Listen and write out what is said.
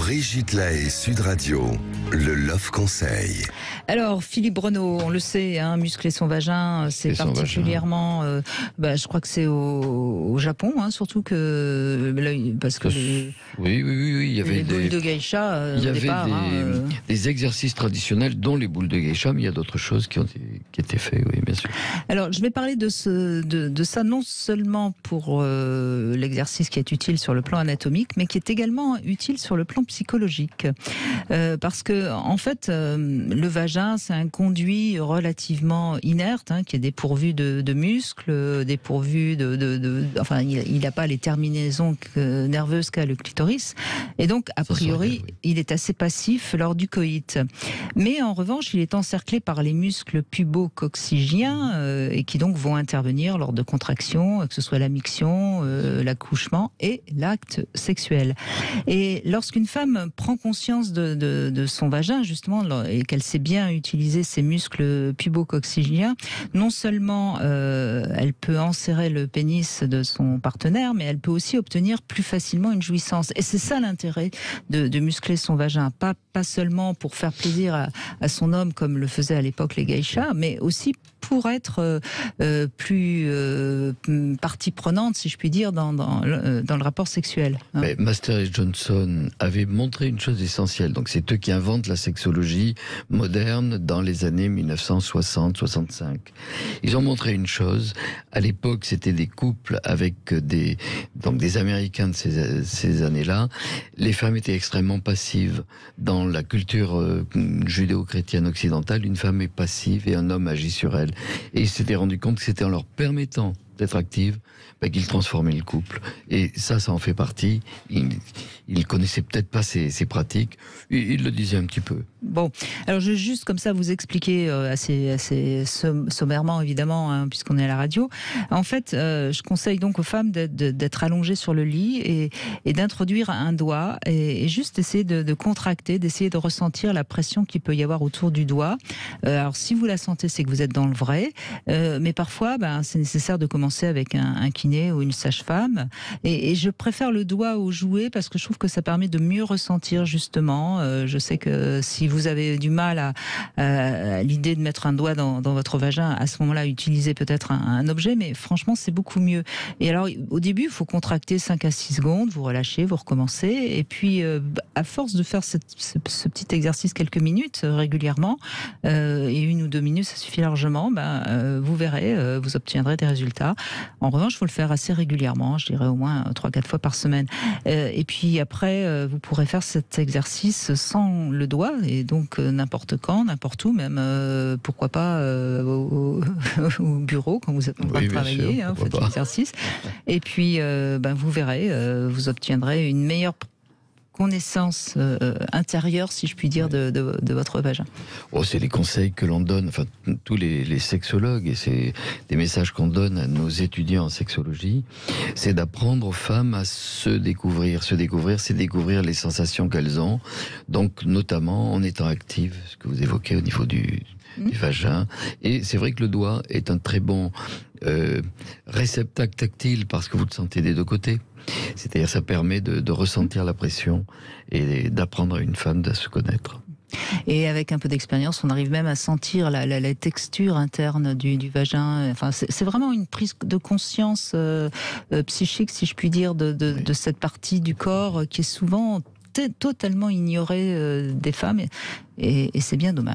Brigitte Lahaie, Sud Radio, le Love Conseil. Alors, Philippe Renaud, on le sait, muscler son vagin, c'est particulièrement... je crois que c'est au Japon, surtout que... Parce que oui, il y avait les boules de geisha, il y avait des exercices traditionnels, dont les boules de geisha, mais il y a d'autres choses qui étaient faites, oui, bien sûr. Alors, je vais parler de ça non seulement pour l'exercice qui est utile sur le plan anatomique, mais qui est également utile sur le plan psychologique. Parce que, en fait, le vagin, c'est un conduit relativement inerte, qui est dépourvu de muscles, dépourvu enfin, il n'a pas les terminaisons nerveuses qu'a le clitoris. Et donc, a priori, il est assez passif lors du coït. Mais en revanche, il est encerclé par les muscles pubo-coccygiens et qui donc vont intervenir lors de contractions, que ce soit la miction, l'accouchement et l'acte sexuel. Et lorsqu'une femme prend conscience de son vagin, justement, et qu'elle sait bien utiliser ses muscles pubo-coccygiens, non seulement elle peut enserrer le pénis de son partenaire, mais elle peut aussi obtenir plus facilement une jouissance. Et c'est ça l'intérêt de muscler son vagin. Pas seulement pour faire plaisir à son homme, comme le faisaient à l'époque les geishas, mais aussi pour être plus partie prenante, si je puis dire, dans le rapport sexuel. Mais Master et Johnson avaient montré une chose essentielle. Donc c'est eux qui inventent la sexologie moderne dans les années 1960-65. Ils ont montré une chose. À l'époque, c'était des couples avec des Américains de ces années-là. Les femmes étaient extrêmement passives. Dans la culture judéo-chrétienne occidentale, une femme est passive et un homme agit sur elle. Et ils s'étaient rendus compte que c'était en leur permettant d'être active qu'ils transformaient le couple. Et ça en fait partie. Il connaissait peut-être pas ces pratiques. Il le disait un petit peu. Bon, alors je vais juste comme ça vous expliquer assez sommairement, évidemment, puisqu'on est à la radio. En fait, je conseille donc aux femmes d'être allongées sur le lit et d'introduire un doigt et juste essayer de contracter, d'essayer de ressentir la pression qu'il peut y avoir autour du doigt. Alors si vous la sentez, c'est que vous êtes dans le vrai, mais parfois c'est nécessaire de commencer avec un kiné ou une sage-femme, et je préfère le doigt au jouet parce que je trouve que ça permet de mieux ressentir, justement. Je sais que si vous avez du mal à l'idée de mettre un doigt dans votre vagin, à ce moment-là, utilisez peut-être un objet, mais franchement, c'est beaucoup mieux. Et alors, au début, il faut contracter 5 à 6 secondes, vous relâchez, vous recommencez, et puis, à force de faire ce petit exercice quelques minutes régulièrement, et 1 ou 2 minutes, ça suffit largement, vous verrez, vous obtiendrez des résultats. En revanche, il faut le faire assez régulièrement, je dirais au moins 3-4 fois par semaine. Et puis après, vous pourrez faire cet exercice sans le doigt, et donc n'importe quand, n'importe où, même pourquoi pas au bureau quand vous êtes en train de travailler, vous faites l'exercice. Et puis vous verrez, vous obtiendrez une meilleure connaissance intérieure, si je puis dire, de votre vagin. C'est les conseils que l'on donne, enfin tous les sexologues, et c'est des messages qu'on donne à nos étudiants en sexologie, c'est d'apprendre aux femmes à se découvrir. Se découvrir, c'est découvrir les sensations qu'elles ont, donc notamment en étant actives, ce que vous évoquez au niveau du vagin. Et c'est vrai que le doigt est un très bon réceptacle tactile parce que vous le sentez des deux côtés. C'est-à-dire ça permet de ressentir la pression et d'apprendre à une femme à se connaître. Et avec un peu d'expérience, on arrive même à sentir la texture interne du vagin. Enfin, c'est vraiment une prise de conscience psychique, si je puis dire, de cette partie du corps qui est souvent totalement ignorée des femmes. Et c'est bien dommage.